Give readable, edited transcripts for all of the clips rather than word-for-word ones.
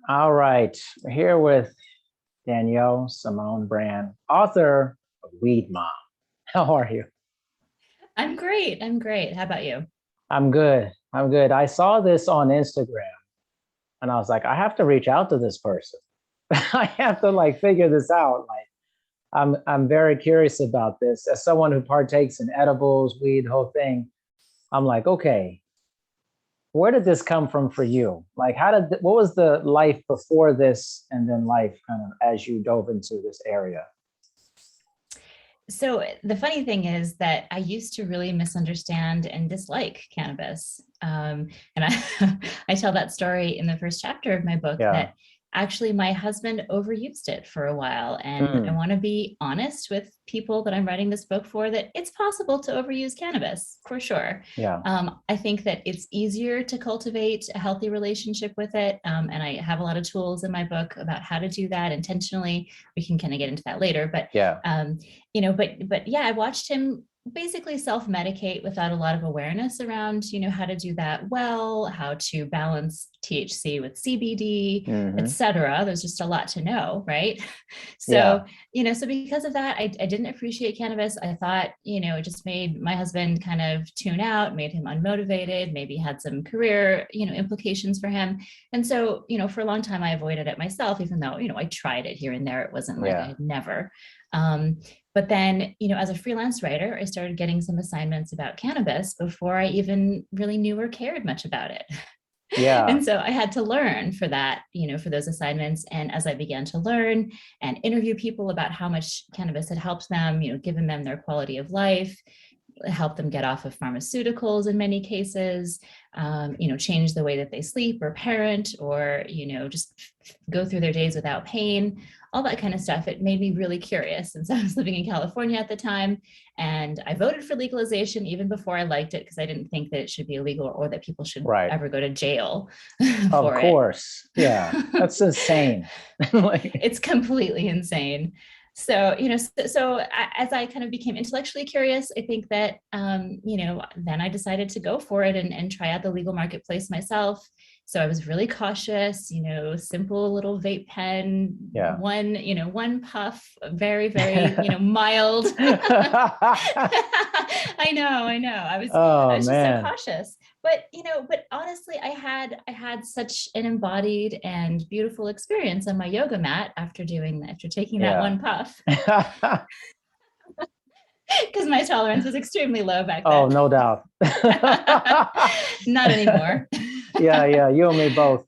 All right. We're here with Danielle Simone Brand, author of Weed Mom. How are you? I'm great. I'm great. How about you? I'm good. I'm good. I saw this on Instagram and I was like, I have to reach out to this person. I have to figure this out. I'm very curious about this. As someone who partakes in edibles, weed, whole thing, I'm like, okay, where did this come from for you? What was the life before this and then life kind of as you dove into this area? So the funny thing is that I used to really misunderstand and dislike cannabis. And I tell that story in the first chapter of my book Yeah. that actually my husband overused it for a while. And I Mm, want to be honest with people that I'm writing this book for that it's possible to overuse cannabis for sure. yeah. I think that it's easier to cultivate a healthy relationship with it. And I have a lot of tools in my book about how to do that intentionally. We can kind of get into that later. But Yeah. um, but yeah, I watched him basically self-medicate without a lot of awareness around, how to do that well, how to balance THC with CBD, Hmm. etc. There's just a lot to know, right? Yeah. So, so because of that, I didn't appreciate cannabis. I thought, it just made my husband kind of tune out, made him unmotivated, maybe had some career, implications for him. And so, for a long time, I avoided it myself, even though, I tried it here and there. It wasn't like I Yeah. had never. Um, but then, as a freelance writer, I started getting some assignments about cannabis before I even really knew or cared much about it. Yeah. And so I had to learn for that, for those assignments. And as I began to learn and interview people about how much cannabis had helped them, given them their quality of life, help them get off of pharmaceuticals in many cases, change the way that they sleep or parent, or, just go through their days without pain, all that kind of stuff. It made me really curious. Since I was living in California at the time, and I voted for legalization even before I liked it because I didn't think that it should be illegal or that people should Right. ever go to jail Of for it. course. Yeah. That's insane. Like, It's completely insane. So, as I kind of became intellectually curious, I think that, then I decided to go for it and try out the legal marketplace myself. So I was really cautious, simple little vape pen, yeah. one puff, very, very, mild. I know. I Oh was just so man. cautious. But honestly, I had such an embodied and beautiful experience on my yoga mat after taking that Yeah. one puff, because my tolerance was extremely low back Oh, then. no doubt. Not anymore. Yeah, yeah, you and me both.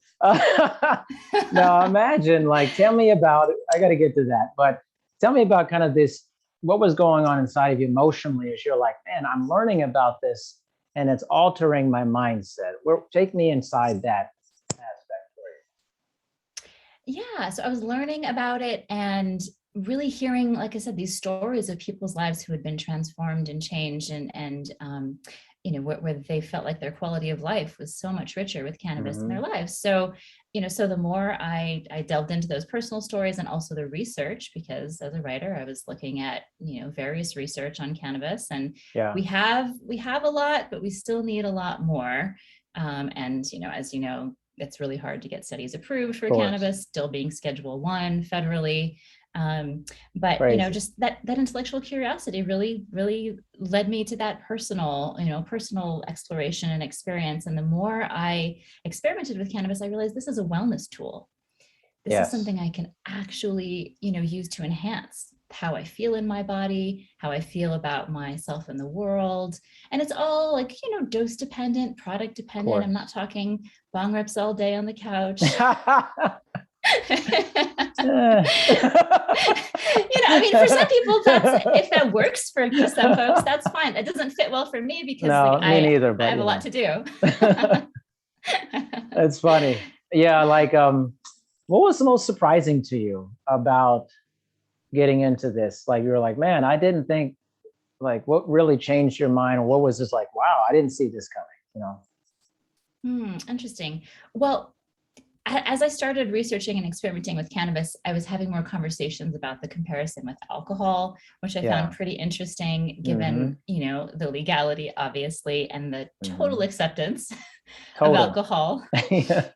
Now imagine, tell me about it. I got to get to that, but tell me about kind of this, what was going on inside of you emotionally as you're like, man, I'm learning about this and it's altering my mindset. Take me inside that aspect Yeah, so I was learning about it and really hearing, like I said, these stories of people's lives who had been transformed and changed, and where they felt like their quality of life was so much richer with for you. cannabis in Hmm. their lives. So, so the more I delved into those personal stories and also the research, because as a writer, I was looking at, various research on cannabis, and Yeah, we have a lot, but we still need a lot more. And as it's really hard to get studies approved of for course. cannabis, still being Schedule 1 federally. Um, but Crazy. just that intellectual curiosity really led me to that personal exploration and experience. And the more I experimented with cannabis, I realized this is a wellness tool. This is Yes. something I can actually, use to enhance how I feel in my body, how I feel about myself in the world. And it's all like, dose dependent, product Of dependent. I'm not course. talking bong rips all day on the couch. I mean, for some people, that's if that works for some folks, that's fine. That doesn't fit well for me because like No, me I neither, I but have a lot to do. it's funny. Yeah, what was the most surprising to you about getting into this? Like you were like, man, I didn't think, what really changed your mind, or what was just like, wow, I didn't see this coming, you know? Interesting. Well, as I started researching and experimenting with cannabis, I was having more conversations about the comparison with alcohol, which I found Yeah. pretty interesting Mm-hmm. given, the legality, obviously, and the total Mm-hmm. acceptance of Total. alcohol. Yeah.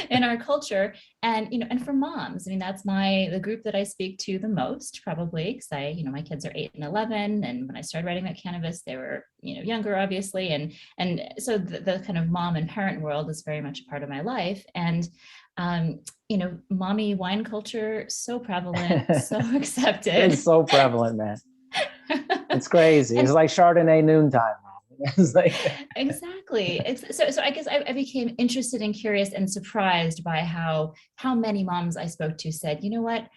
in our culture. And, and for moms, I mean, that's the group that I speak to the most, probably, because my kids are 8 and 11. And when I started writing about cannabis, they were, younger, obviously. And so the kind of mom and parent world is very much a part of my life. And, mommy wine culture, so prevalent, so accepted. It's so prevalent, man. It's crazy. It's like Chardonnay noontime. It's like exactly. So I guess I became interested and curious and surprised by how many moms I spoke to said, you know what,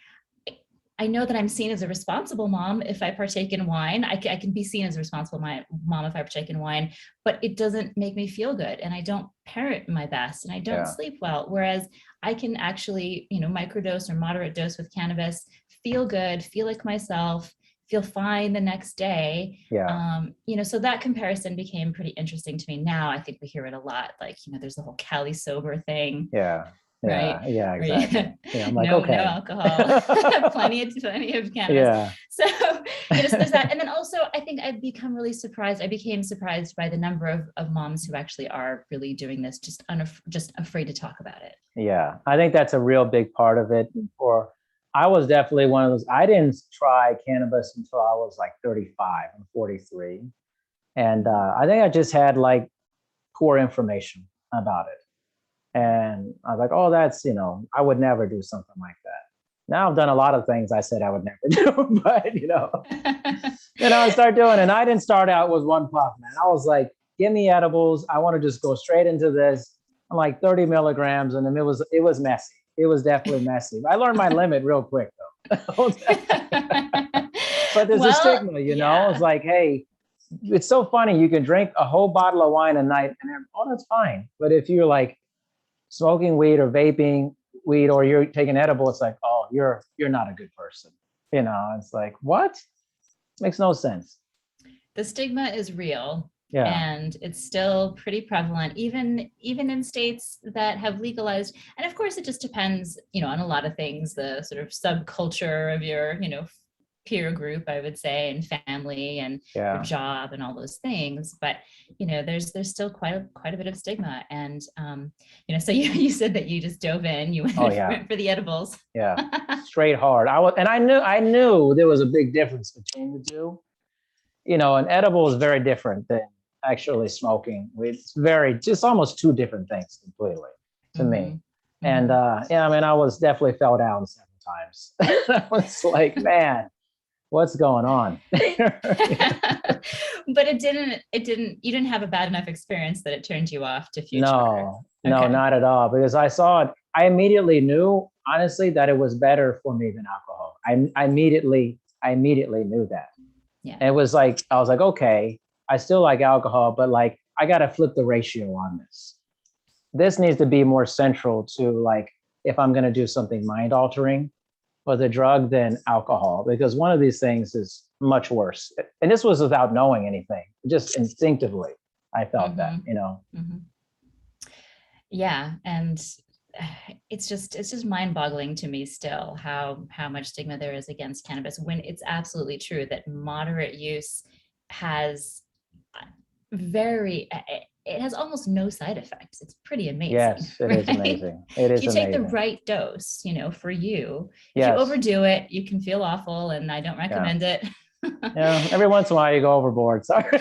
I know that I'm seen as a responsible mom if I partake in wine. I can be seen as a responsible mom if I partake in wine, but it doesn't make me feel good, and I don't parent my best, and I don't sleep well. Whereas I can actually, microdose or moderate dose with cannabis, feel good, feel like myself, feel fine the next day. So that comparison became pretty interesting to me. Now I think we hear it a lot, like, there's the whole Cali sober thing. Right. Yeah, exactly. Yeah, I'm like, no alcohol, plenty of cannabis. So, so there's that. And then also I think I became surprised by the number of moms who actually are really doing this, just afraid to talk about it. Yeah, I think that's a real big part of it. I was definitely one of those. I didn't try cannabis until I was like 35. I'm 43. And I think I just had like poor information about it. And I was like, oh, that's, I would never do something like that. Now I've done a lot of things I said I would never do, but, I start doing it. And I didn't start out with one puff, man. I was like, give me edibles. I want to just go straight into this. I'm like 30 milligrams. And then it was messy. It was definitely messy. I learned my limit real quick, though. But there's a stigma, It's like, hey, it's so funny. You can drink a whole bottle of wine a night and that's fine. But if you're like smoking weed or vaping weed, or you're taking edible, it's like, oh, you're not a good person. It's like, what? Makes no sense. The stigma is real. Yeah. And it's still pretty prevalent, even in states that have legalized. And of course, it just depends, on a lot of things, the sort of subculture of your, peer group, I would say, and family and your job and all those things. But, there's still quite a bit of stigma. And, so you said that you just dove in, you went for the edibles. Yeah, straight hard. I knew there was a big difference between the two. An edible is very different than actually smoking. It's just almost two different things completely to me. And I was definitely fell down several times. I was like, man, what's going on? But you didn't have a bad enough experience that it turned you off to future. No, not at all. Because I saw it, I immediately knew, honestly, that it was better for me than alcohol. I immediately knew that. Yeah. And it was like, I was like, okay, I still like alcohol, but like, I got to flip the ratio on this. This needs to be more central to like, if I'm going to do something mind altering with a drug than alcohol, because one of these things is much worse. And this was without knowing anything, just instinctively. I felt that, Yeah. And it's just mind-boggling to me still how much stigma there is against cannabis, when it's absolutely true that moderate use has it has almost no side effects. It's pretty amazing. Yes, it is amazing. It is. If you take the right dose, for you. If you overdo it, you can feel awful, and I don't recommend it. Yeah, every once in a while you go overboard. Sorry.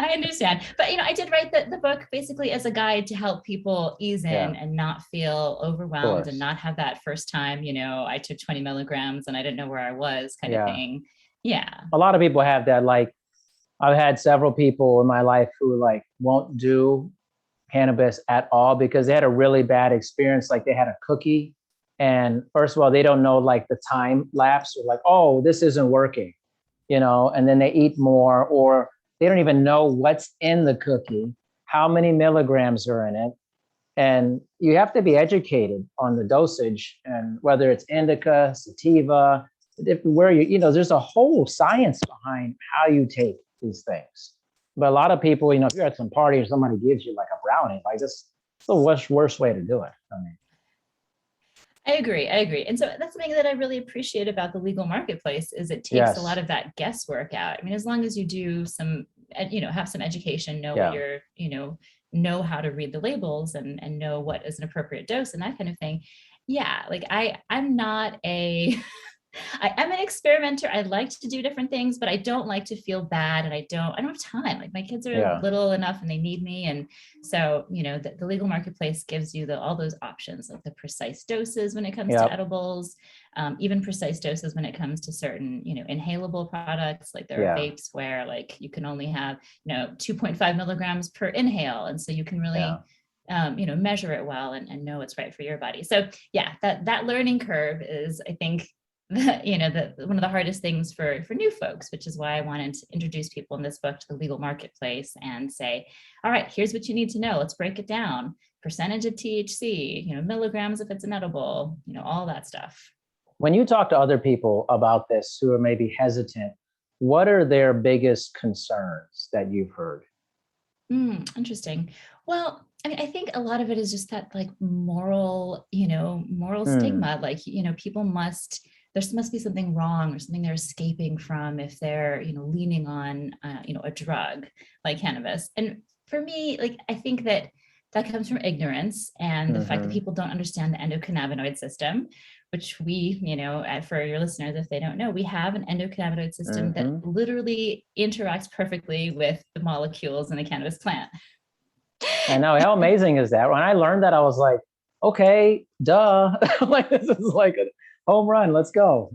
I understand. But, I did write the book basically as a guide to help people ease in and not feel overwhelmed and not have that first time, I took 20 milligrams and I didn't know where I was kind of thing. Yeah. A lot of people have that. Like, I've had several people in my life who like won't do cannabis at all because they had a really bad experience. Like they had a cookie, and first of all, they don't know like the time lapse, or like, oh, this isn't working, and then they eat more, or they don't even know what's in the cookie, how many milligrams are in it. And you have to be educated on the dosage and whether it's indica, sativa, there's a whole science behind how you take these things. But a lot of people, if you're at some party or somebody gives you like a brownie, like this, it's the worst way to do it. I agree. And so that's something that I really appreciate about the legal marketplace is it takes a lot of that guesswork out. I mean, as long as you do some, have some education, know what you're, know how to read the labels and know what is an appropriate dose and that kind of thing. Yeah, like I'm not a I am an experimenter. I like to do different things, but I don't like to feel bad, and I don't have time. Like my kids are Yeah. little enough and they need me. And so, the legal marketplace gives you all those options, like the precise doses when it comes to Yep. edibles, even precise doses when it comes to certain, inhalable products. Like there are Yeah. vapes where like you can only have, 2.5 milligrams per inhale. And so you can really, measure it well and know what's right for your body. So yeah, that learning curve is, I think, one of the hardest things for new folks, which is why I wanted to introduce people in this book to the legal marketplace and say, all right, here's what you need to know. Let's break it down. Percentage of THC, milligrams if it's an edible, all that stuff. When you talk to other people about this who are maybe hesitant, what are their biggest concerns that you've heard? Interesting. Well, I mean, I think a lot of it is just that like moral stigma. Like, people there must be something wrong or something they're escaping from if they're, leaning on, a drug like cannabis. And for me, like, I think that comes from ignorance and the fact that people don't understand the endocannabinoid system, which we, for your listeners, if they don't know, we have an endocannabinoid system that literally interacts perfectly with the molecules in the cannabis plant. I know. How amazing is that? When I learned that, I was like, okay, duh. Like, this is like a home run. Let's go.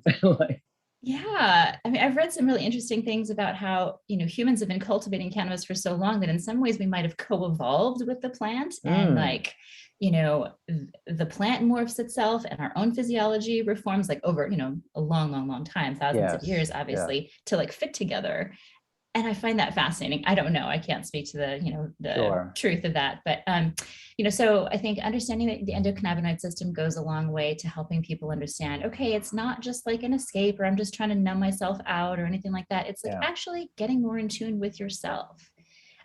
Yeah. I mean, I've read some really interesting things about how, humans have been cultivating cannabis for so long that in some ways we might have co-evolved with the plant and like, the plant morphs itself and our own physiology reforms like over, a long, long, long time, thousands of years, obviously, to like fit together. And I find that fascinating. I don't know. I can't speak to the truth of that, but so I think understanding that the endocannabinoid system goes a long way to helping people understand. Okay, it's not just like an escape, or I'm just trying to numb myself out, or anything like that. It's like actually getting more in tune with yourself.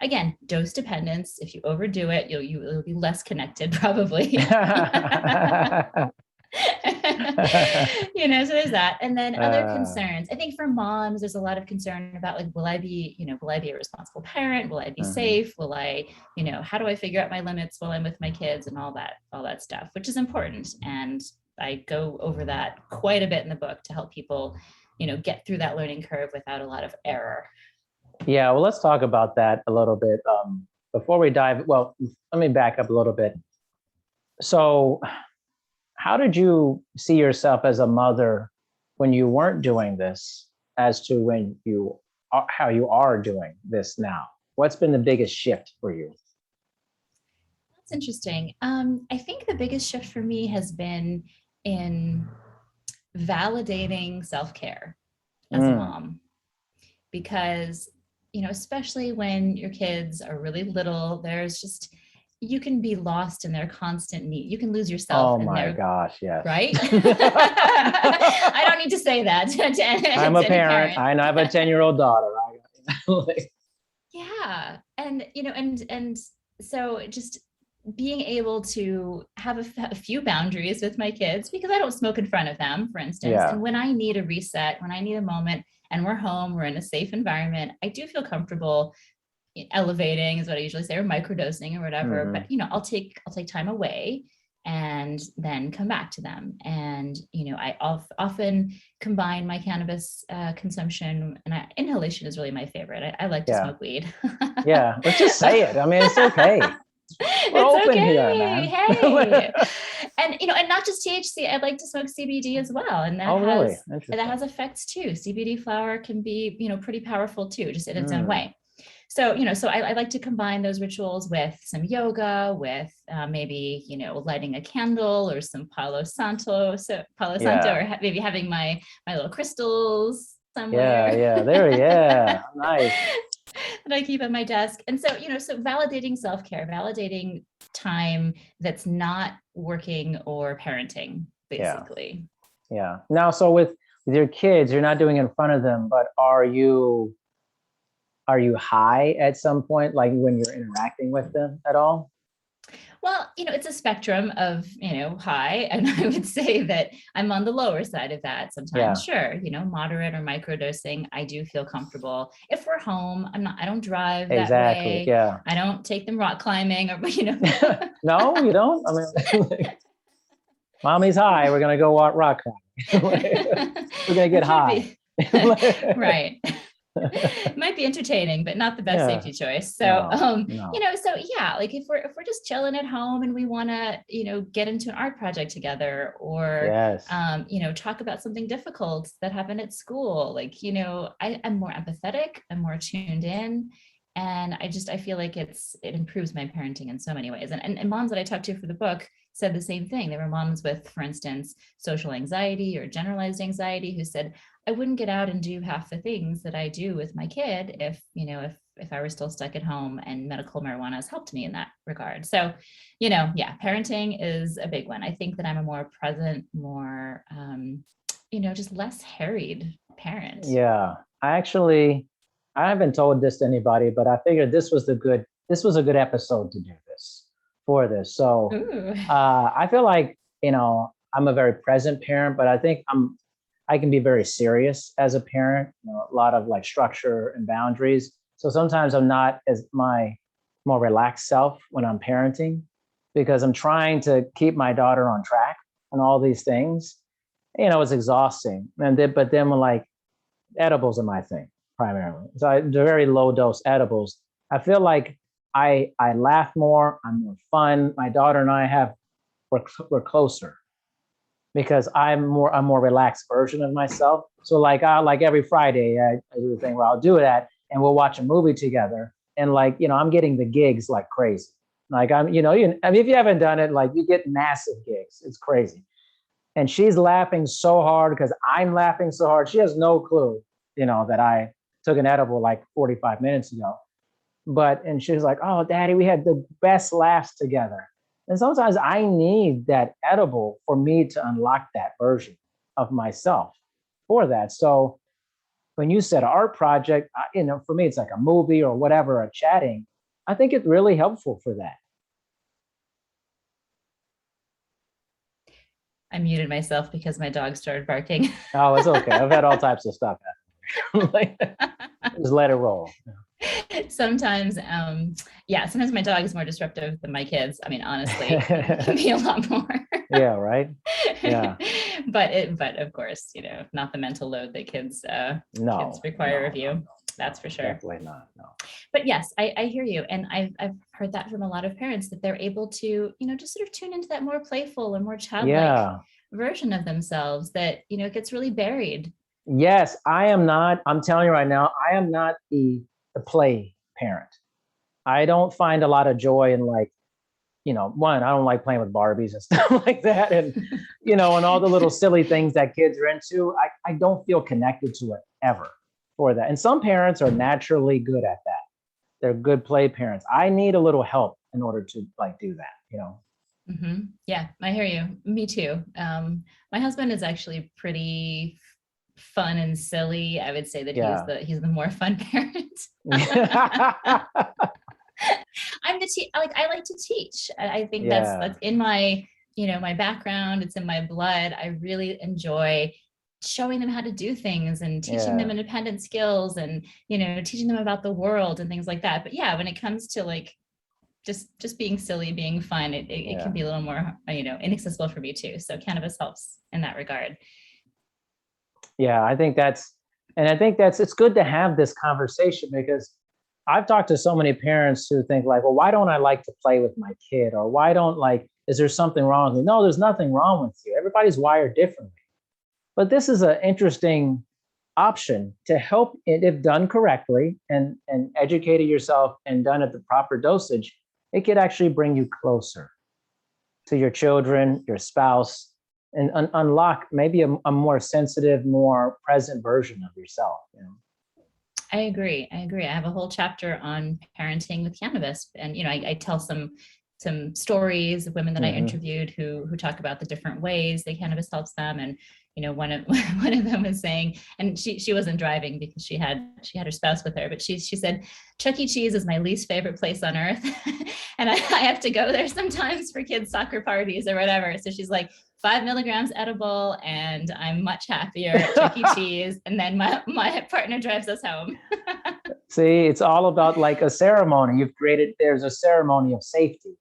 Again, dose dependence. If you overdo it, you'll be less connected, probably. So there's that. And then other concerns. I think for moms, there's a lot of concern about like, will I be a responsible parent? Will I be safe? Will I, how do I figure out my limits while I'm with my kids and all that stuff, which is important. And I go over that quite a bit in the book to help people, get through that learning curve without a lot of error. Yeah, well, let's talk about that a little bit. Before we dive, well, let me back up a little bit. So how did you see yourself as a mother when you weren't doing this as to how you are doing this now? What's been the biggest shift for you? That's interesting. I think the biggest shift for me has been in validating self-care as a mom, because, especially when your kids are really little, you can be lost in their constant need. You can lose yourself. Oh my gosh, yes. Right? I don't need to say that. I'm a parent. I have a 10-year-old daughter. Yeah. And, and so just being able to have a few boundaries with my kids, because I don't smoke in front of them, for instance. Yeah. And when I need a reset, when I need a moment and we're home, we're in a safe environment, I do feel comfortable elevating, is what I usually say, or microdosing or whatever. But, I'll take time away and then come back to them. And, I often combine my cannabis consumption, and inhalation is really my favorite. I like to smoke weed. Yeah, let's just say it. I mean, it's okay. We're open okay. Here, man. Hey. And not just THC. I like to smoke CBD as well, and that has effects too. CBD flower can be, pretty powerful too, just in its own way. So, so I like to combine those rituals with some yoga, with maybe, lighting a candle or some Palo Santo, or maybe having my little crystals somewhere. Yeah. Nice. That I keep at my desk. And so, so validating self-care, validating time that's not working or parenting, basically. Yeah. Now, so with your kids, you're not doing it in front of them, but are you high at some point, like when you're interacting with them at all? Well, it's a spectrum of, high. And I would say that I'm on the lower side of that sometimes. Yeah, Sure, moderate or microdosing, I do feel comfortable. If we're home, I don't drive that exactly. way. Yeah. I don't take them rock climbing or, No, you don't? I mean, mommy's high. We're going to go walk rock climbing. We're going to get high. Right. It might be entertaining, but not the best Yeah. safety choice. So, No. so yeah, like if we're just chilling at home and we want to, get into an art project together, or, Yes. talk about something difficult that happened at school. Like, I'm more empathetic, I'm more tuned in. And I feel like it improves my parenting in so many ways. And moms that I talked to for the book said the same thing. There were moms with, for instance, social anxiety or generalized anxiety who said, I wouldn't get out and do half the things that I do with my kid if I were still stuck at home, and medical marijuana has helped me in that regard. So, yeah, parenting is a big one. I think that I'm a more present, more, just less harried parent. Yeah. I haven't told this to anybody, but I figured this was a good episode to do this for this. So I feel like, I'm a very present parent, but I think I can be very serious as a parent, a lot of like structure and boundaries. So sometimes I'm not as my more relaxed self when I'm parenting, because I'm trying to keep my daughter on track and all these things. It's exhausting. But then when like edibles are my thing primarily. So the very low dose edibles, I feel like I laugh more, I'm more fun. My daughter and we're closer because I'm a more relaxed version of myself. So like every Friday, I do the thing where I'll do that and we'll watch a movie together. And I'm getting the gigs like crazy. Like I mean, if you haven't done it, like you get massive gigs. It's crazy. And she's laughing so hard because I'm laughing so hard. She has no clue, that I took an edible like 45 minutes ago. And she's like, "Oh, Daddy, we had the best laughs together." And sometimes I need that edible for me to unlock that version of myself for that. So when you said art project, for me, it's like a movie or whatever, or chatting. I think it's really helpful for that. I muted myself because my dog started barking. Oh, it's okay. I've had all types of stuff happen. Just let it roll. Sometimes, sometimes my dog is more disruptive than my kids. I mean, honestly, it can be a lot more. Yeah, right. Yeah. but of course, not the mental load that kids require of you. That's for sure. Definitely not. No. But yes, I hear you. And I've heard that from a lot of parents, that they're able to, just sort of tune into that more playful and more childlike version of themselves that, gets really buried. Yes, I'm telling you right now, I am not the play parent. I don't find a lot of joy in one, I don't like playing with Barbies and stuff like that. And, and all the little silly things that kids are into. I don't feel connected to it ever for that. And some parents are naturally good at that. They're good play parents. I need a little help in order to do that, Mm-hmm. Yeah, I hear you. Me too. My husband is actually pretty fun and silly. I would say that he's the more fun parent. I'm I like to teach. I think that's in my, my background. It's in my blood. I really enjoy showing them how to do things and teaching them independent skills and, teaching them about the world and things like that. But yeah, when it comes to just being silly, being fun, it can be a little more, inaccessible for me too. So cannabis helps in that regard. Yeah, I think it's good to have this conversation, because I've talked to so many parents who think well, why don't I like to play with my kid? Or why is there something wrong with me? No, there's nothing wrong with you. Everybody's wired differently. But this is an interesting option to help, if done correctly and educated yourself and done at the proper dosage. It could actually bring you closer to your children, your spouse, and unlock maybe a more sensitive, more present version of yourself. I agree. I have a whole chapter on parenting with cannabis. And, I tell some some stories of women that I Mm-hmm. interviewed who talk about the different ways that cannabis helps them. And one of them was saying, and she wasn't driving because she had her spouse with her, but she said, Chuck E. Cheese is my least favorite place on earth. And I have to go there sometimes for kids' soccer parties or whatever. So she's like, 5 milligrams edible, and I'm much happier at Chuck E. Cheese. And then my partner drives us home. See, it's all about like a ceremony. There's a ceremony of safety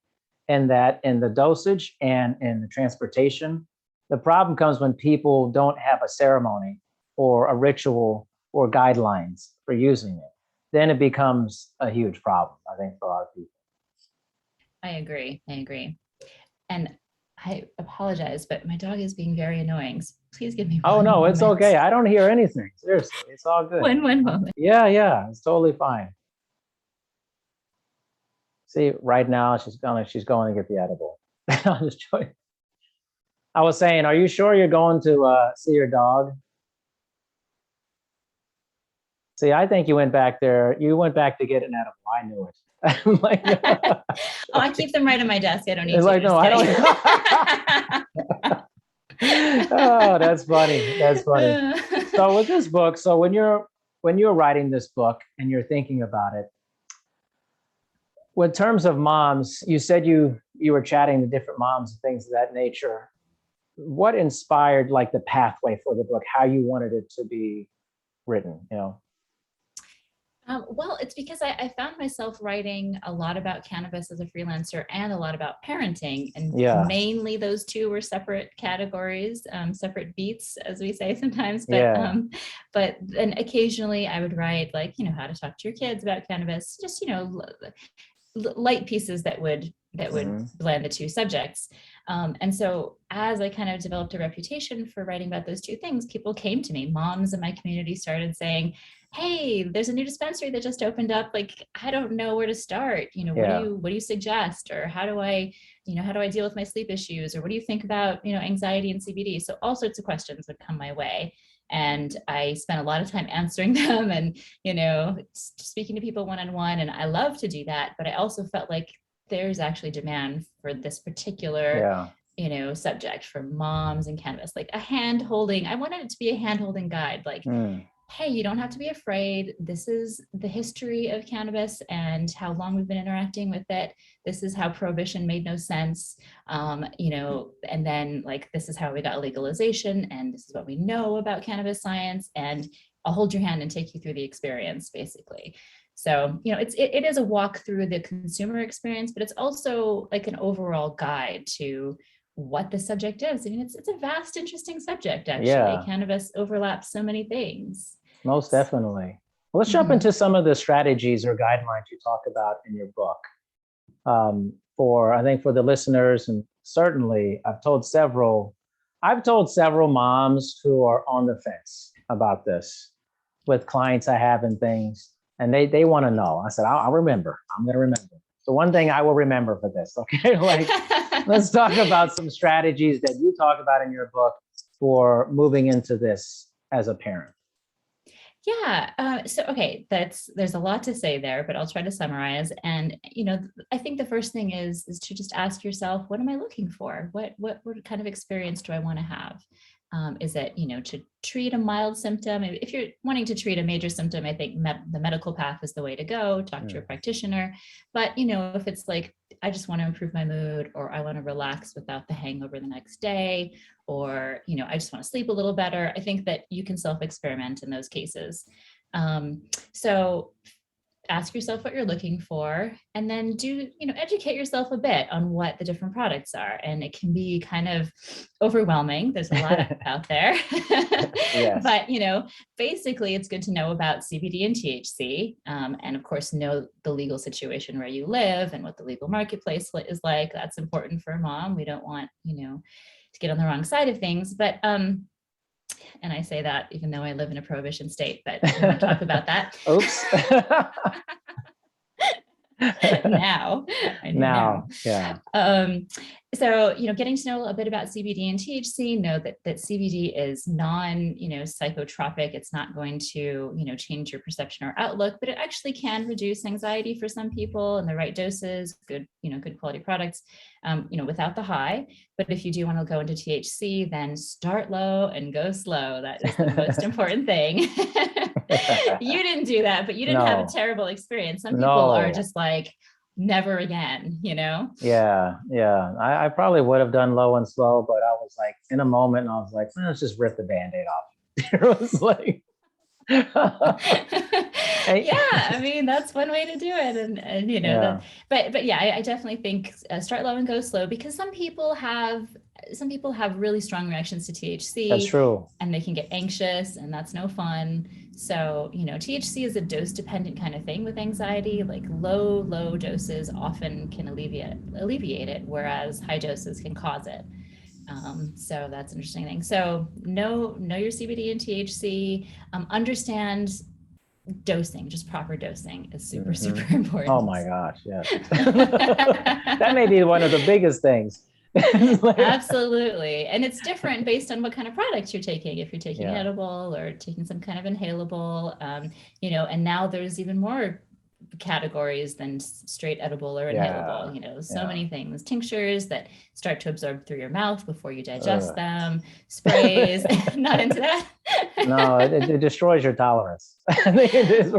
in the dosage and in the transportation. The problem comes when people don't have a ceremony or a ritual or guidelines for using it. Then it becomes a huge problem, I think, for a lot of people. I agree. And I apologize, but my dog is being very annoying. So please give me one moment. It's okay. I don't hear anything. Seriously, it's all good. One moment. Yeah, it's totally fine. See, right now she's going to get the edible. I'm just joking. I was saying, are you sure you're going to see your dog? See, I think you went back there. You went back to get an edible. I knew it. I'm like, oh, I keep them right on my desk. I don't need it's to. Like, no, I don't. Oh, that's funny. That's funny. So with this book, so when you're writing this book and you're thinking about it, in terms of moms, you said you were chatting to different moms and things of that nature. What inspired like the pathway for the book, how you wanted it to be written, Well, it's because I found myself writing a lot about cannabis as a freelancer and a lot about parenting. And mainly those two were separate categories, separate beats, as we say sometimes. But then occasionally I would write like, how to talk to your kids about cannabis, just, light pieces that would blend the two subjects. And so as I kind of developed a reputation for writing about those two things, people came to me. Moms in my community started saying, hey, there's a new dispensary that just opened up. Like, I don't know where to start. What do you suggest? Or how do I deal with my sleep issues? Or what do you think about, anxiety and CBD? So all sorts of questions would come my way. And I spent a lot of time answering them and, speaking to people one-on-one. And I love to do that. But I also felt like there's actually demand for this particular, subject for moms and cannabis, like a hand-holding. I wanted it to be a hand-holding guide. Like, hey, you don't have to be afraid. This is the history of cannabis and how long we've been interacting with it. This is how prohibition made no sense, and then like, this is how we got legalization, and this is what we know about cannabis science, and I'll hold your hand and take you through the experience, basically. So, it is a walk through the consumer experience, but it's also like an overall guide to what the subject is. I mean, it's a vast, interesting subject, actually. Yeah. Cannabis overlaps so many things. Most definitely. Well, let's jump into some of the strategies or guidelines you talk about in your book. I think for the listeners, and certainly I've told several moms who are on the fence about this with clients I have and things, and they want to know. I said, I'll remember. I'm going to remember. So one thing I will remember for this, okay? Like, let's talk about some strategies that you talk about in your book for moving into this as a parent. Yeah. There's a lot to say there, but I'll try to summarize. And, I think the first thing is to just ask yourself, what am I looking for? What kind of experience do I want to have? Is it, to treat a mild symptom? If you're wanting to treat a major symptom, I think the medical path is the way to go. Talk to a practitioner. But, if it's like, I just want to improve my mood, or I want to relax without the hangover the next day, or, I just want to sleep a little better, I think that you can self-experiment in those cases. So ask yourself what you're looking for, and then educate yourself a bit on what the different products are. And it can be kind of overwhelming. There's a lot out there. Yes. But, basically it's good to know about CBD and THC, and of course, know the legal situation where you live and what the legal marketplace is like. That's important for a mom. We don't want, to get on the wrong side of things. But, and I say that even though I live in a prohibition state, but we won't talk about that. Oops. Now I know now. Yeah. So, getting to know a bit about CBD and THC, know that CBD is psychotropic. It's not going to, change your perception or outlook, but it actually can reduce anxiety for some people in the right doses, good quality products, without the high. But if you do want to go into THC, then start low and go slow. That is the most important thing. You didn't do that, but you didn't have a terrible experience. Some people are just like, never again, Yeah. I probably would have done low and slow, but I was like in a moment and I was like, let's just rip the Band-Aid off. It was like I mean, that's one way to do it. And but yeah, I definitely think start low and go slow, because some people have really strong reactions to THC. That's true. And they can get anxious, and that's no fun. So, THC is a dose dependent kind of thing with anxiety. Like low doses often can alleviate it, whereas high doses can cause it. So that's an interesting thing. So know your CBD and THC, understand dosing, just proper dosing is super important. Oh my gosh. Yes. That may be one of the biggest things. Absolutely. And it's different based on what kind of products you're taking. If you're taking edible or taking some kind of inhalable, and now there's even more categories than straight edible or inhalable, so many things, tinctures that start to absorb through your mouth before you digest them, sprays. Not into that. No, it destroys your tolerance. I think it is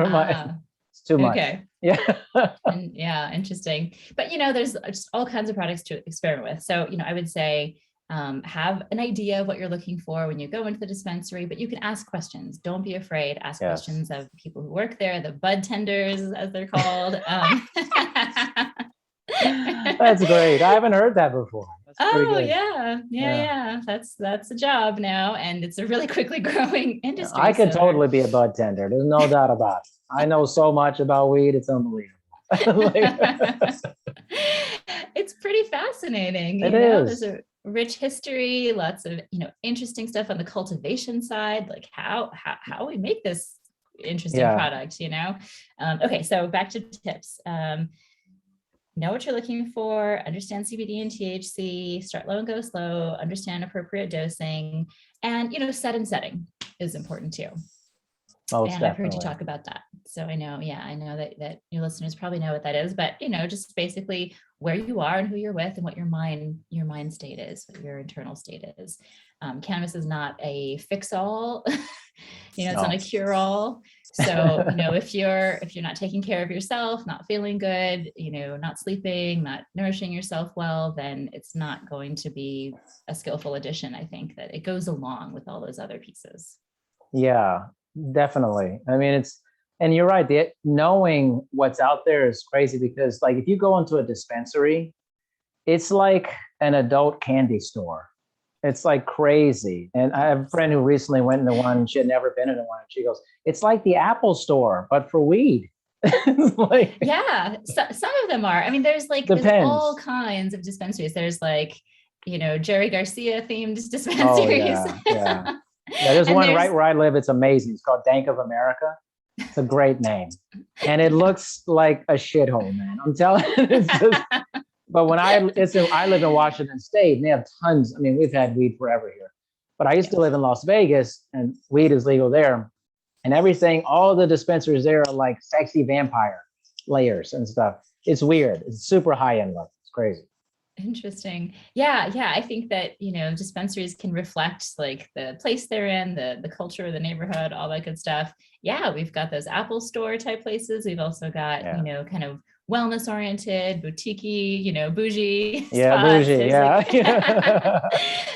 it's too much. Okay. Yeah. Interesting. But there's just all kinds of products to experiment with. So I would say have an idea of what you're looking for when you go into the dispensary, but you can ask questions. Don't be afraid. Ask questions of people who work there, the bud tenders, as they're called. That's great. I haven't heard that before. Yeah. That's a job now, and it's a really quially growing industry. I could totally be a bud tender. There's no doubt about it. I know so much about weed. It's unbelievable. It's pretty fascinating. It is. There's a rich history, lots of interesting stuff on the cultivation side, like how we make this interesting product. Okay, so back to tips. Know what you're looking for, understand CBD and THC, start low and go slow, understand appropriate dosing, and set and setting is important too. I've heard you talk about that. So I know that your listeners probably know what that is, but just basically where you are and who you're with and what your mind state is, what your internal state is. Cannabis is not a fix-all, it's not a cure-all. So, if you're not taking care of yourself, not feeling good, not sleeping, not nourishing yourself well, then it's not going to be a skillful addition. I think that it goes along with all those other pieces. Yeah, definitely. I mean, and you're right. Knowing what's out there is crazy, because like if you go into a dispensary, it's like an adult candy store. It's like crazy. And I have a friend who recently went into one. She had never been into one. She goes, it's like the Apple store, but for weed. Like, some of them are. I mean, there's all kinds of dispensaries. There's Jerry Garcia themed dispensaries. Yeah, there's one right where I live. It's amazing. It's called Bank of America. It's a great name. And it looks like a shithole, man. I'm telling you. But when I live in Washington State, and they have tons. I mean, we've had weed forever here. But I used to live in Las Vegas, and weed is legal there. And everything, all the dispensaries there are like sexy vampire layers and stuff. It's weird. It's super high end level. It's crazy. Interesting. Yeah. I think that, dispensaries can reflect like the place they're in, the culture of the neighborhood, all that good stuff. Yeah, we've got those Apple store type places. We've also got, kind of wellness oriented, boutique-y, bougie. Yeah, spots. bougie.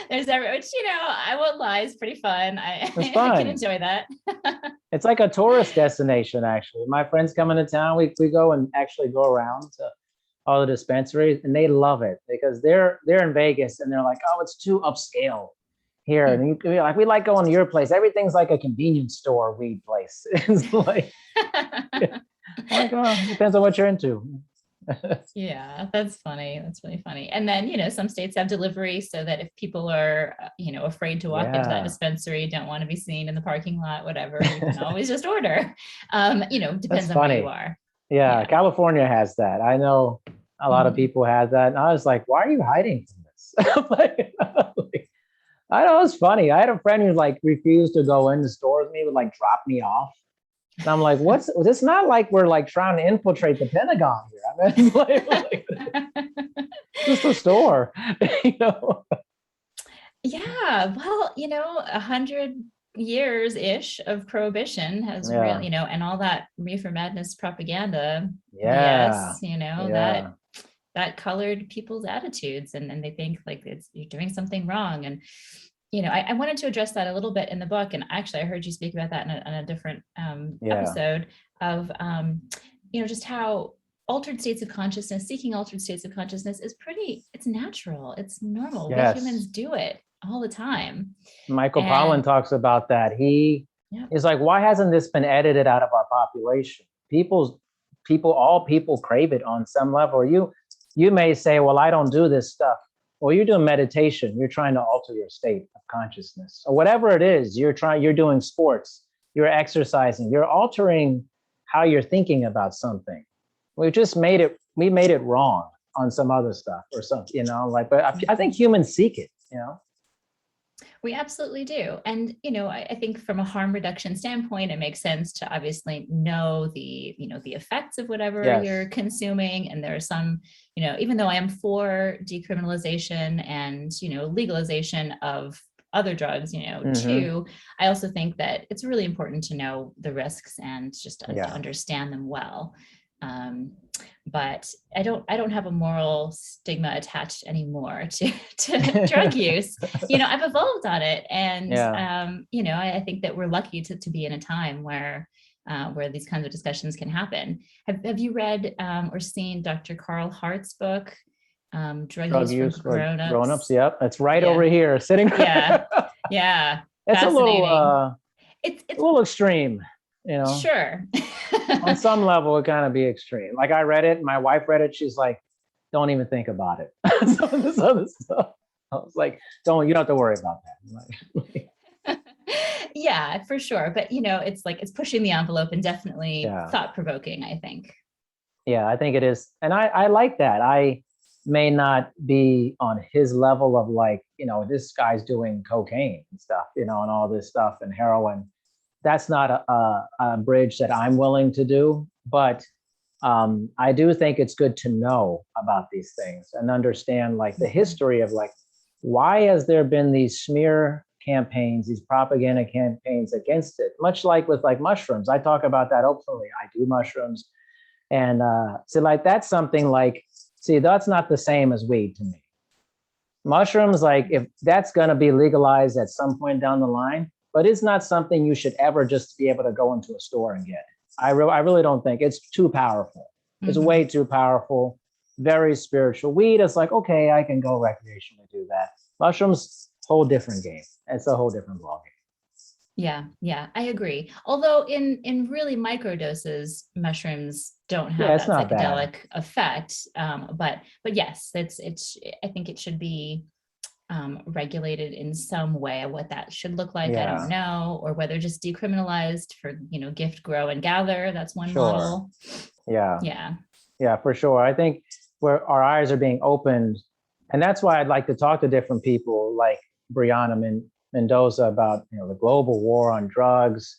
There's which, I won't lie, it's pretty fun. I can enjoy that. It's like a tourist destination, actually. My friends come into town. We go and actually go around to all the dispensaries, and they love it because they're in Vegas and they're like, oh, it's too upscale here. And you can be like, we like going to your place. Everything's like a convenience store weed place. It's like, depends on what you're into. Yeah, that's funny. That's really funny. And then, some states have delivery so that if people are, afraid to walk into that dispensary, don't want to be seen in the parking lot, whatever, you can always just order. Depends on where you are. Yeah, California has that. I know a lot of people have that. And I was like, why are you hiding from this? I know it's funny. I had a friend who like refused to go in the store with me, would like drop me off. And I'm like, it's not like we're like trying to infiltrate the Pentagon here. I mean, just a store, you know? Yeah, well, 100 years ish of prohibition has really, and all that reefer madness propaganda, Yeah. that colored people's attitudes, and they think like you're doing something wrong. And I wanted to address that a little bit in the book, and actually I heard you speak about that in a different episode of just how seeking altered states of consciousness is it's natural, it's normal. Yes. We humans do it all the time. Michael Pollan talks about that. He is like, why hasn't this been edited out of our population? All people crave it on some level. You may say, well, I don't do this stuff. Well, you're doing meditation. You're trying to alter your state of consciousness, or whatever it is. You're doing sports. You're exercising. You're altering how you're thinking about something. We made it wrong on some other stuff or something, but I think humans seek it, We absolutely do. And, I think from a harm reduction standpoint, it makes sense to obviously know the effects of whatever you're consuming. And there are some, even though I am for decriminalization and, legalization of other drugs, too, I also think that it's really important to know the risks and just to understand them well. But I don't have a moral stigma attached anymore to drug use. I've evolved on it, and I think that we're lucky to be in a time where these kinds of discussions can happen. Have you read or seen Dr. Carl Hart's book, Drug Use for Grown-ups? Yep, it's right over here, sitting. Yeah. It's a little it's a little extreme. Sure. On some level, it kind of be extreme. Like I read it, my wife read it. She's like, don't even think about it. Some of this other stuff. I was like, you don't have to worry about that. Yeah, for sure. But, it's pushing the envelope and definitely thought provoking, I think. Yeah, I think it is. And I like that. I may not be on his level of like, this guy's doing cocaine and stuff, and all this stuff and heroin. That's not a bridge that I'm willing to do, but I do think it's good to know about these things and understand like the history of like, why has there been these smear campaigns, these propaganda campaigns against it? Much like with like mushrooms, I talk about that openly. I do mushrooms, and so like that's something like, that's not the same as weed to me. Mushrooms, like if that's going to be legalized at some point down the line. But it's not something you should ever just be able to go into a store and get. I really don't think it's too powerful. It's way too powerful, very spiritual. Weed is like, okay, I can go recreationally do that. Mushrooms, whole different game. It's a whole different ballgame. Yeah, I agree. Although in really micro doses, mushrooms don't have that psychedelic effect. But yes, it's. I think it should be regulated in some way. What that should look like, I don't know, or whether just decriminalized for gift, grow, and gather. That's one model. Yeah, for sure. I think where our eyes are being opened, and that's why I'd like to talk to different people like Brianna Mendoza about the global war on drugs.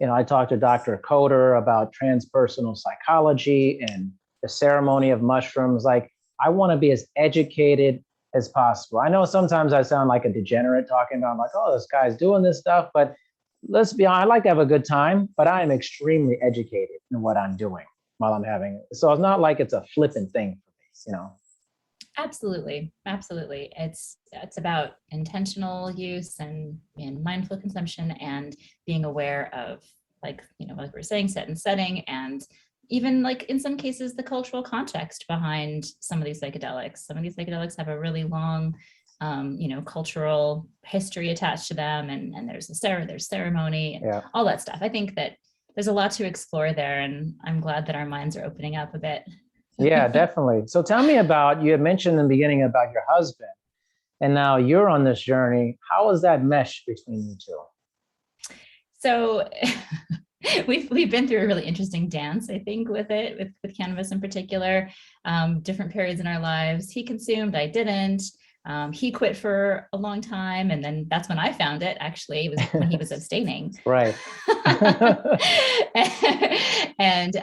I talked to Dr. Coder about transpersonal psychology and the ceremony of mushrooms. Like, I want to be as educated as possible. I know sometimes I sound like a degenerate talking about like, oh, this guy's doing this stuff, but let's be honest, I like to have a good time, but I am extremely educated in what I'm doing while I'm having it. So it's not like it's a flippant thing for me, Absolutely. It's about intentional use and mindful consumption and being aware of like we're saying, set and setting, and even like in some cases, the cultural context behind some of these psychedelics. Some of these psychedelics have a really long, cultural history attached to them. And there's there's ceremony and all that stuff. I think that there's a lot to explore there, and I'm glad that our minds are opening up a bit. Yeah, definitely. So tell me about, you had mentioned in the beginning about your husband, and now you're on this journey. How is that mesh between you two? So we've been through a really interesting dance, I think, with it, with cannabis in particular. Different periods in our lives. He consumed, I didn't. He quit for a long time, and then that's when I found it. Actually, it was when he was abstaining. Right. And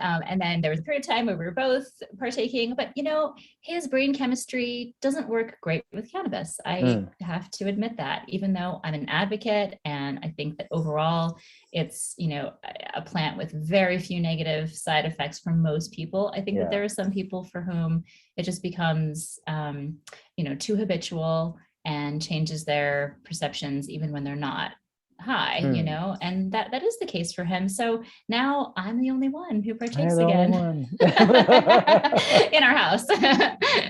then there was a period of time where we were both partaking, but his brain chemistry doesn't work great with cannabis. I have to admit that, even though I'm an advocate, and I think that overall it's a plant with very few negative side effects for most people. I think that there are some people for whom it just becomes too habitual and changes their perceptions even when they're not high, and that is the case for him. So now I'm the only one who partakes again in our house.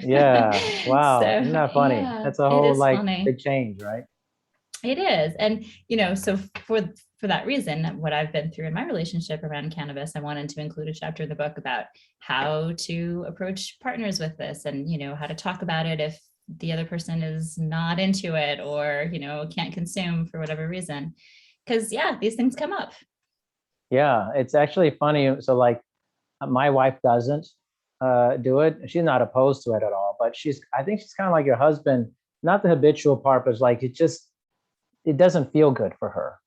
Yeah. Wow. So, isn't that funny? yeah, That's a whole funny. big change, right? It is. And, so for that reason, what I've been through in my relationship around cannabis, I wanted to include a chapter in the book about how to approach partners with this and, how to talk about it if the other person is not into it or, can't consume for whatever reason. Because these things come up. Yeah, it's actually funny. So my wife doesn't do it. She's not opposed to it at all, but I think she's kind of like your husband, not the habitual part, but it doesn't feel good for her.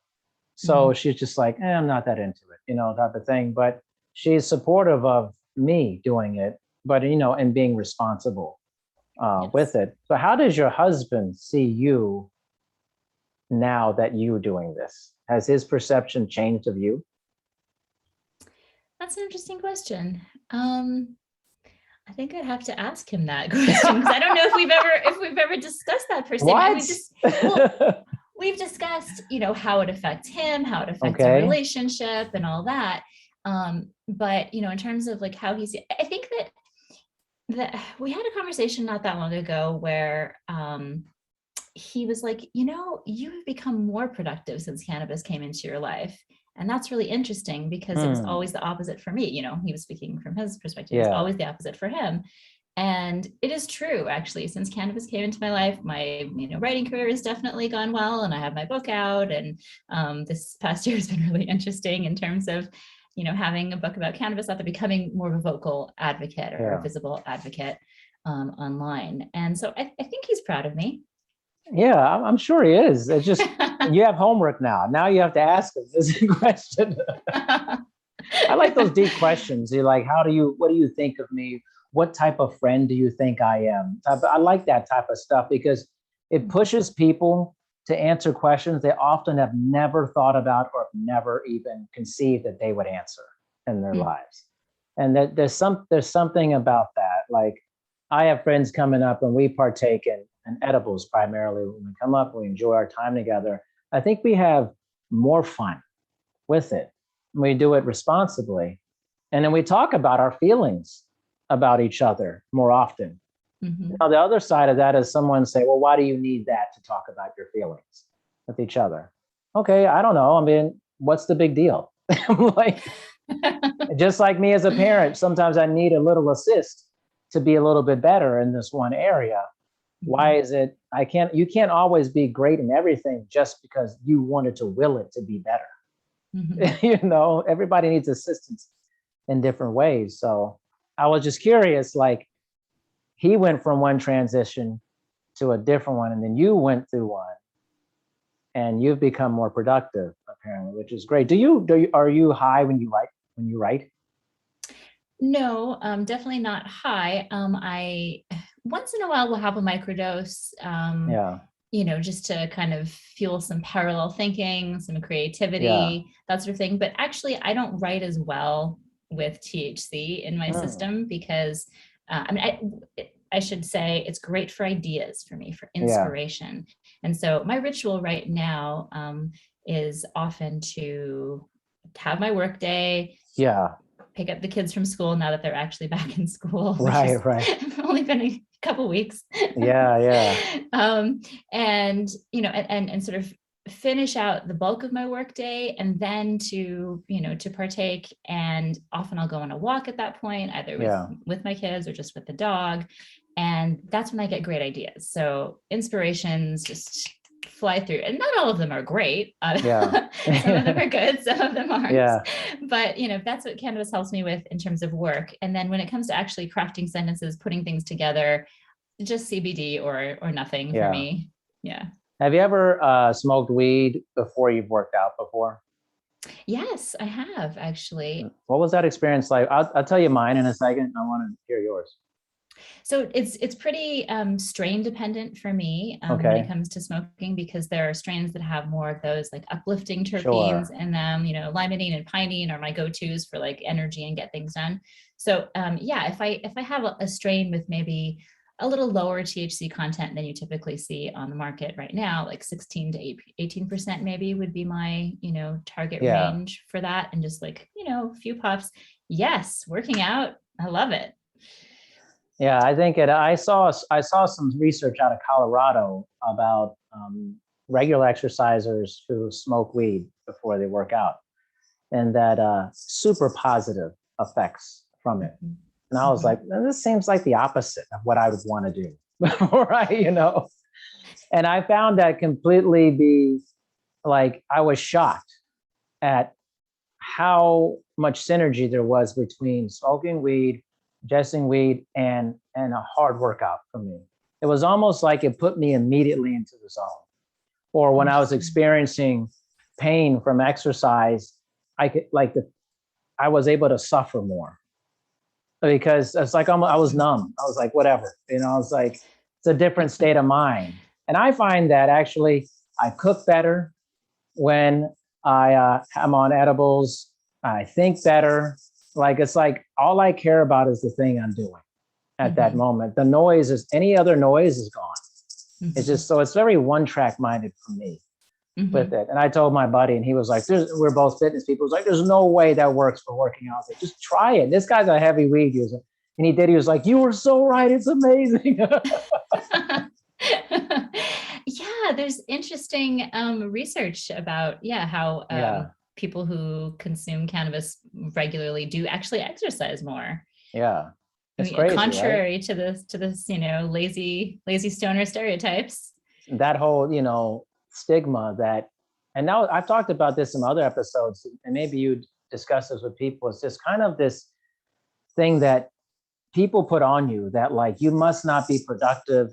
So she's just like, I'm not that into it, type of thing. But she's supportive of me doing it, but, and being responsible with it. So how does your husband see you now that you're doing this? Has his perception changed of you? That's an interesting question. I think I'd have to ask him that question because I don't know if we've ever discussed that per se. What? We've discussed, how it affects him, how it affects the relationship and all that. But, in terms of how he's, I think that we had a conversation not that long ago where he was like, you have become more productive since cannabis came into your life. And that's really interesting because it was always the opposite for me. He was speaking from his perspective. It was always the opposite for him. And it is true, actually, since cannabis came into my life, my writing career has definitely gone well, and I have my book out. And this past year has been really interesting in terms of, having a book about cannabis out there, becoming more of a vocal advocate or a visible advocate online. And so I think he's proud of me. Yeah, I'm sure he is. It's just you have homework now. Now you have to ask him this question. I like those deep questions. You're like, what do you think of me? What type of friend do you think I am? I like that type of stuff because it pushes people to answer questions they often have never thought about or never even conceived that they would answer in their lives. And that there's something about that. Like I have friends coming up and we partake in edibles primarily. When we come up, we enjoy our time together. I think we have more fun with it. We do it responsibly. And then we talk about our feelings about each other more often. Now, the other side of that is someone say, well, why do you need that to talk about your feelings with each other? Okay, I don't know. I mean, what's the big deal? Just like me as a parent, sometimes I need a little assist to be a little bit better in this one area. Why is it you can't always be great in everything just because you wanted to will it to be better. Everybody needs assistance in different ways. So I was just curious, he went from one transition to a different one, and then you went through one and you've become more productive apparently, which is great. Are you high when you write? No, definitely not high. I once in a while will have a microdose, just to kind of fuel some parallel thinking, some creativity, that sort of thing. But actually, I don't write as well with THC in my system because, I should say it's great for ideas for me, for inspiration. And so my ritual right now is often to have my work day. Pick up the kids from school now that they're actually back in school. Right. Only been a couple weeks. And sort of finish out the bulk of my work day and then to partake. And often I'll go on a walk at that point, either with my kids or just with the dog. And that's when I get great ideas. So inspirations just fly through, and not all of them are great. Yeah. Some of them are good, some of them aren't. Yeah. But that's what cannabis helps me with in terms of work. And then when it comes to actually crafting sentences, putting things together, just CBD or nothing for me. Yeah. Have you ever smoked weed before you've worked out before? Yes, I have actually. What was that experience like? I'll tell you mine in a second. I want to hear yours. So it's pretty strain dependent for me when it Okay. comes to smoking, because there are strains that have more of those like uplifting terpenes Sure. in them. Limonene and pinene are my go-tos for like energy and get things done. So yeah, if I have a strain with maybe a little lower THC content than you typically see on the market right now, like 16 to 18% maybe would be my, target Yeah. range for that. And just like, a few puffs. Yes, working out. I love it. Yeah, I think I saw some research out of Colorado about regular exercisers who smoke weed before they work out, and that super positive effects from it. And I was like, this seems like the opposite of what I would want to do before And I found that completely be like, I was shocked at how much synergy there was between smoking weed, ingesting weed, and a hard workout for me. It was almost like it put me immediately into the zone. Or when I was experiencing pain from exercise, I was able to suffer more because it's like I was numb. I was like, whatever, I was like, it's a different state of mind. And I find that actually I cook better when I am on edibles. I think better. Like, it's like all I care about is the thing I'm doing at that moment. The noise any other noise is gone. It's just, so it's very one track minded for me with it. And I told my buddy, and he was like, we're both fitness people. He was like, there's no way that works for working out. I was like, just try it. This guy's a heavy weed user. And he did. He was like, you were so right. It's amazing. Yeah, there's interesting research about how people who consume cannabis regularly do actually exercise more. Yeah, it's crazy, contrary right? to this, lazy stoner stereotypes. That whole stigma that, and now I've talked about this in other episodes, and maybe you discuss this with people. It's just kind of this thing that people put on you that, like, you must not be productive.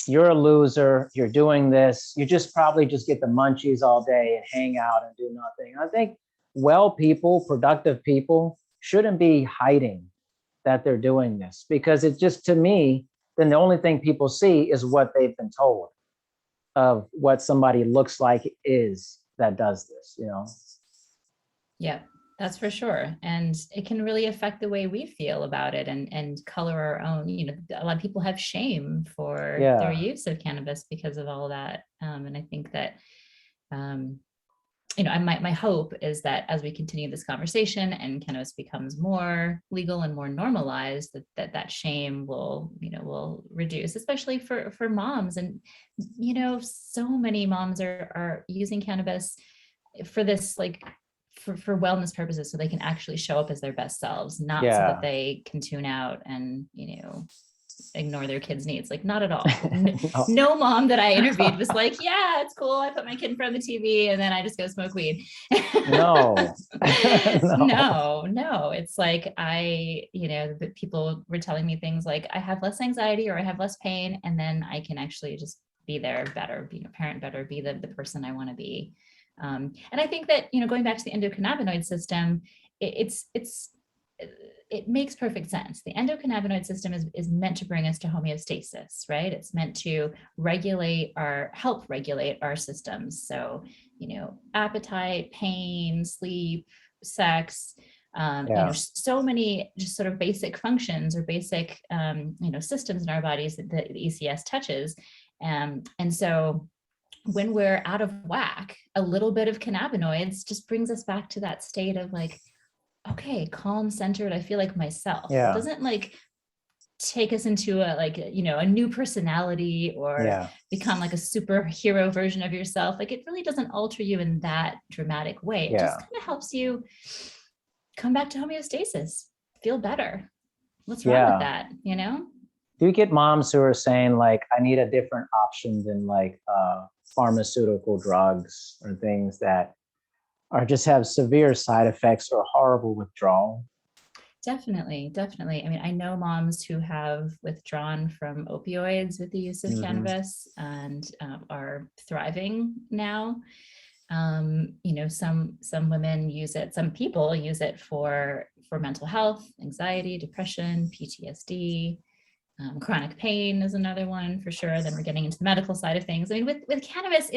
You're a loser. You're doing this. You just probably just get the munchies all day and hang out and do nothing. I think productive people shouldn't be hiding that they're doing this, because it just, to me, then the only thing people see is what they've been told of what somebody looks like is that does this. Yeah, that's for sure. And it can really affect the way we feel about it and color our own. A lot of people have shame for their use of cannabis because of all that. And I think that, my hope is that as we continue this conversation and cannabis becomes more legal and more normalized, that shame will reduce, especially for moms. And, so many moms are using cannabis for this, like, for wellness purposes, so they can actually show up as their best selves, not so that they can tune out and, ignore their kids' needs. Like, not at all. No mom that I interviewed was like, yeah, it's cool. I put my kid in front of the TV and then I just go smoke weed. No. No. It's like people were telling me things like, I have less anxiety or I have less pain, and then I can actually just be there better, be a parent better, be the person I want to be. And I think that, going back to the endocannabinoid system, it makes perfect sense. The endocannabinoid system is meant to bring us to homeostasis, right? It's meant to help regulate our systems. So, appetite, pain, sleep, sex, so many just sort of basic functions or basic, systems in our bodies that the ECS touches. And so when we're out of whack, a little bit of cannabinoids just brings us back to that state of like, okay, calm, centered. I feel like myself. It doesn't like take us into a new personality or become like a superhero version of yourself. Like, it really doesn't alter you in that dramatic way. It just kind of helps you come back to homeostasis, feel better. What's wrong with that? Do you get moms who are saying like, I need a different option than like pharmaceutical drugs or things that are just have severe side effects or horrible withdrawal? Definitely, definitely. I mean, I know moms who have withdrawn from opioids with the use of Hmm. cannabis and are thriving now. Some women use it, some people use it for mental health, anxiety, depression, PTSD. Chronic pain is another one for sure. Then we're getting into the medical side of things. I mean, with cannabis,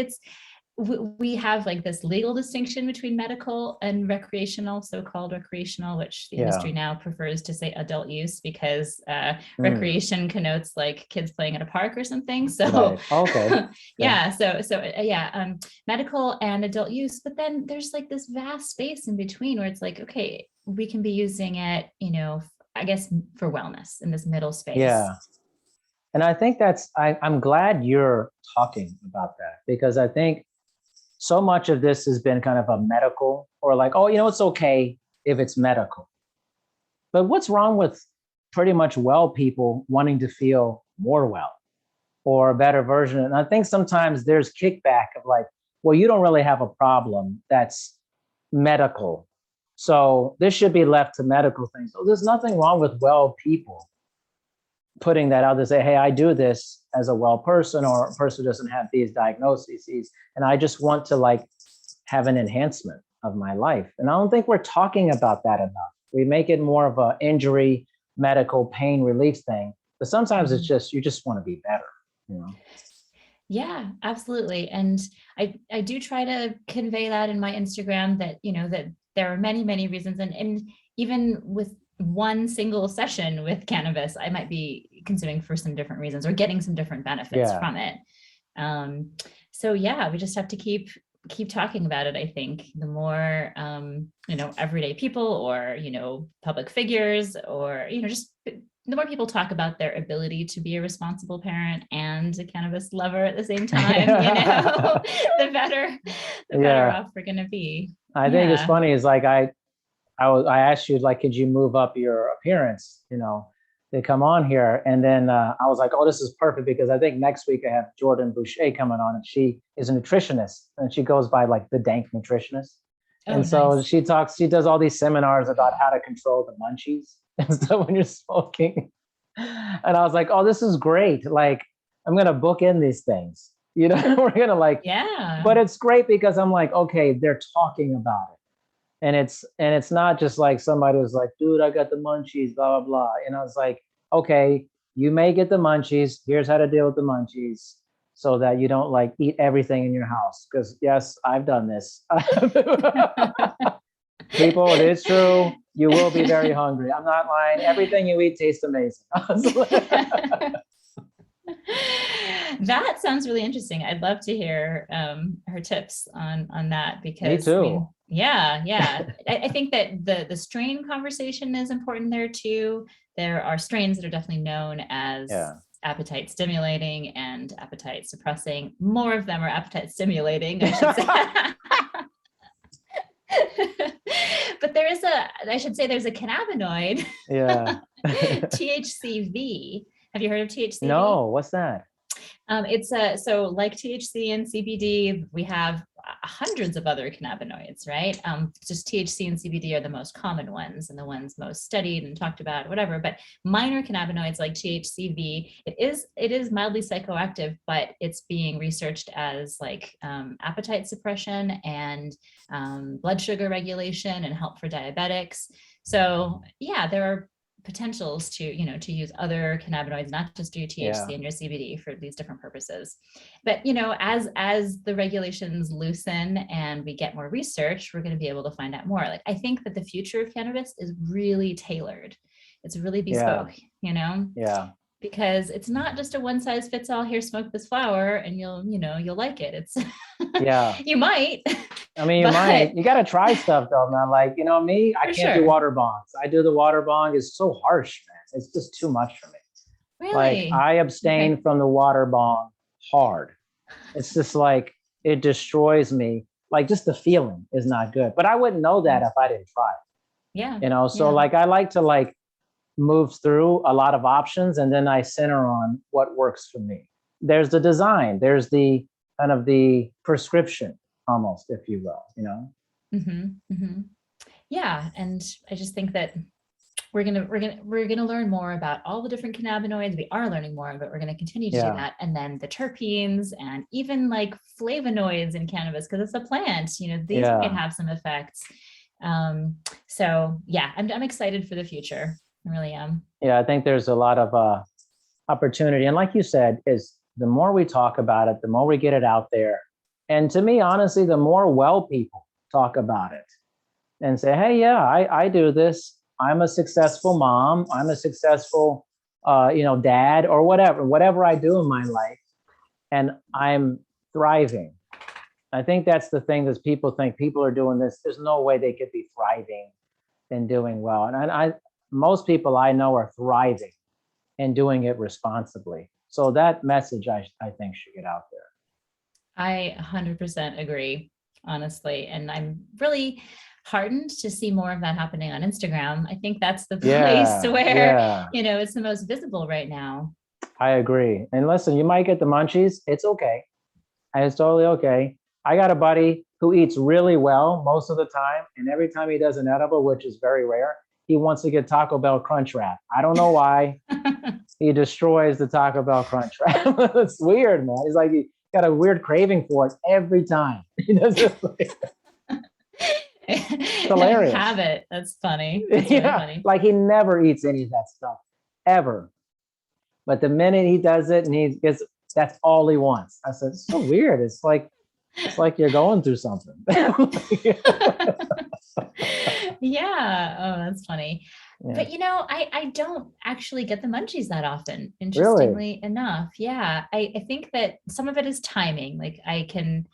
we have like this legal distinction between medical and recreational, so-called recreational, which the Yeah. industry now prefers to say adult use because Mm, recreation connotes like kids playing at a park or something. So right. Okay. Okay. yeah, medical and adult use. But then there's like this vast space in between where it's like, okay, we can be using it, I guess for wellness in this middle space. Yeah. And I think I'm glad you're talking about that because I think so much of this has been kind of a medical or like, oh, it's okay if it's medical. But what's wrong with pretty much well people wanting to feel more well or a better version? And I think sometimes there's kickback of like, well, you don't really have a problem that's medical. So this should be left to medical things. So there's nothing wrong with well people putting that out to say, hey, I do this as a well person or a person who doesn't have these diagnoses. And I just want to like have an enhancement of my life. And I don't think we're talking about that enough. We make it more of an injury, medical pain relief thing. But sometimes it's Mhm. just, you just want to be better, you know? Yeah, absolutely. And I do try to convey that in my Instagram that, that there are many, many reasons. And even with one single session with cannabis, I might be consuming for some different reasons or getting some different benefits Yeah. from it. Um, so yeah, we just have to keep talking about it. I think the more everyday people or public figures or just the more people talk about their ability to be a responsible parent and a cannabis lover at the same time, the better Yeah. off we're going to be. I think it's Yeah. funny is like I asked you like, could you move up your appearance? They come on here, and then I was like, oh, this is perfect because I think next week I have Jordan Boucher coming on, and she is a nutritionist, and she goes by like the Dank nutritionist, Oh, and so nice. she does all these seminars about how to control the munchies and stuff when you're smoking, and I was like, oh, this is great. Like, I'm gonna book in these things, we're gonna like, Yeah. but it's great because I'm like, okay, they're talking about it and it's not just like somebody was like, dude, I got the munchies, blah blah blah. And I was like, okay, you may get the munchies. Here's how to deal with the munchies so that you don't like eat everything in your house. Because yes, I've done this. People, it is true. You will be very hungry. I'm not lying. Everything you eat tastes amazing. That sounds really interesting. I'd love to hear her tips on that Me because I too. mean, yeah. I think that the strain conversation is important there too. There are strains that are definitely known as Yeah. appetite stimulating and appetite suppressing. More of them are appetite stimulating, I should say. But I should say there's a cannabinoid, Yeah. THCV. Have you heard of THCV? No, what's that? So like THC and CBD, we have hundreds of other cannabinoids, right? Just THC and CBD are the most common ones and the ones most studied and talked about, whatever. But minor cannabinoids like THCV, it is mildly psychoactive, but it's being researched as like appetite suppression and blood sugar regulation and help for diabetics. So yeah, there are potentials to use other cannabinoids, not just your THC Yeah. and your CBD for these different purposes. But as the regulations loosen and we get more research, we're going to be able to find out more. Like I think that the future of cannabis is really tailored. It's really Yeah. bespoke, Yeah. because it's not just a one size fits all. Here, smoke this flower, and you'll like it. It's Yeah. you might, I mean, but you got to try stuff though, man. Like, me, I for can't do sure. water bongs. I do the water bong. It's so harsh, man. It's just too much for me. Like, Really? I Okay. abstain from the water bong hard. It's just like, it destroys me. Like, just the feeling is not good. But I wouldn't know that if I didn't try it, Yeah. So, Yeah. like, I like to, like, moves through a lot of options, and then I center on what works for me. There's the design, there's the kind of the prescription, almost, if you will, you know? Yeah. And I just think that we're gonna learn more about all the different cannabinoids. We are learning more, but we're gonna continue to do that. And then the terpenes and even like flavonoids in cannabis, because it's a plant, you know, these might have some effects. So yeah, I'm excited for the future. I really am. Yeah, I think there's a lot of opportunity. And like you said, is the more we talk about it, the more we get it out there. And to me, honestly, the more well people talk about it and say, hey, yeah, I do this. I'm a successful mom. I'm a successful, dad, or whatever I do in my life, and I'm thriving. I think that's the thing, that people think people are doing this. There's no way they could be thriving and doing well. And most people I know are thriving and doing it responsibly. So that message, I think, should get out there. I 100% agree, honestly. And I'm really heartened to see more of that happening on Instagram. I think that's the place where, it's the most visible right now. I agree. And listen, you might get the munchies. It's okay. It's totally okay. I got a buddy who eats really well most of the time. And every time he does an edible, which is very rare, he wants to get Taco Bell Crunch Wrap. I don't know why. He destroys the Taco Bell Crunch Wrap. It's weird, man. He's like, he got a weird craving for it every time. He does it. It's hilarious. Habit. That's funny. That's really funny. Like he never eats any of that stuff ever. But the minute he does it, and that's all he wants. I said, it's so weird. It's like you're going through something. Yeah. Oh, that's funny. Yeah. But I don't actually get the munchies that often, interestingly enough. Yeah. I think that some of it is timing. Like I can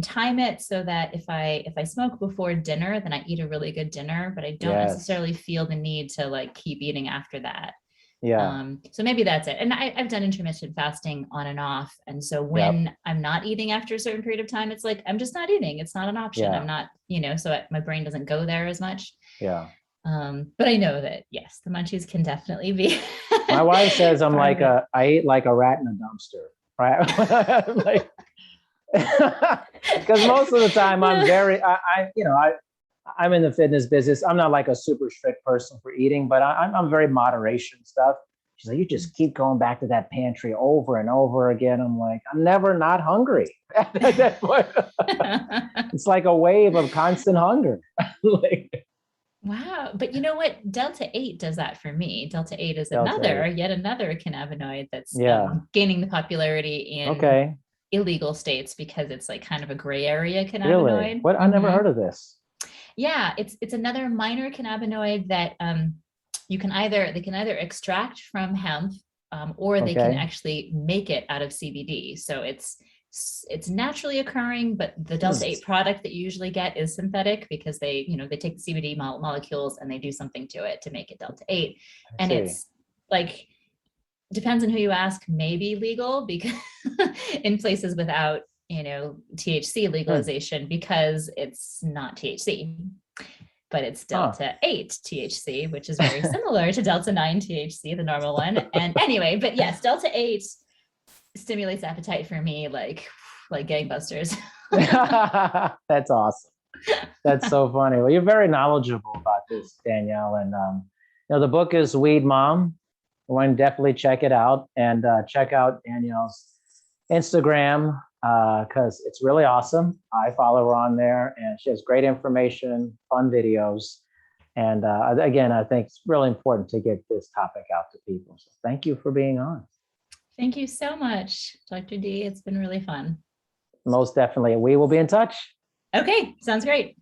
time it so that if I smoke before dinner, then I eat a really good dinner, but I don't necessarily feel the need to like keep eating after that. Yeah. So maybe that's it. And I've done intermittent fasting on and off. And so when I'm not eating after a certain period of time, it's like, I'm just not eating. It's not an option. I'm not, so my brain doesn't go there as much. Yeah. But I know that, yes, the munchies can definitely be. My wife says I eat like a rat in a dumpster, right? Like, because most of the time I'm in the fitness business. I'm not like a super strict person for eating, but I'm very moderation stuff. She's like, you just keep going back to that pantry over and over again. I'm like, I'm never not hungry. At that point. It's like a wave of constant hunger. Wow. But you know what? Delta 8 does that for me. Delta 8 is yet another cannabinoid that's gaining the popularity in illegal states because it's like kind of a gray area cannabinoid. Really? What? I never heard of this. Yeah, it's another minor cannabinoid that they can either extract from hemp or they can actually make it out of CBD. So it's naturally occurring, but the Delta 8 product that you usually get is synthetic because they take the CBD molecules and they do something to it to make it Delta 8. And it's like, depends on who you ask, maybe legal because in places without THC legalization because it's not THC, but it's Delta 8 THC, which is very similar to Delta 9 THC, the normal one. And anyway, but yes, Delta 8 stimulates appetite for me like gangbusters. That's awesome. That's so funny. Well, you're very knowledgeable about this, Danielle. And the book is Weed Mom. I want to definitely check it out and check out Danielle's Instagram because it's really awesome. I follow her on there and she has great information, fun videos. And again, I think it's really important to get this topic out to people. So thank you for being on. Thank you so much, Dr. D. It's been really fun. Most definitely. We will be in touch. Okay, sounds great.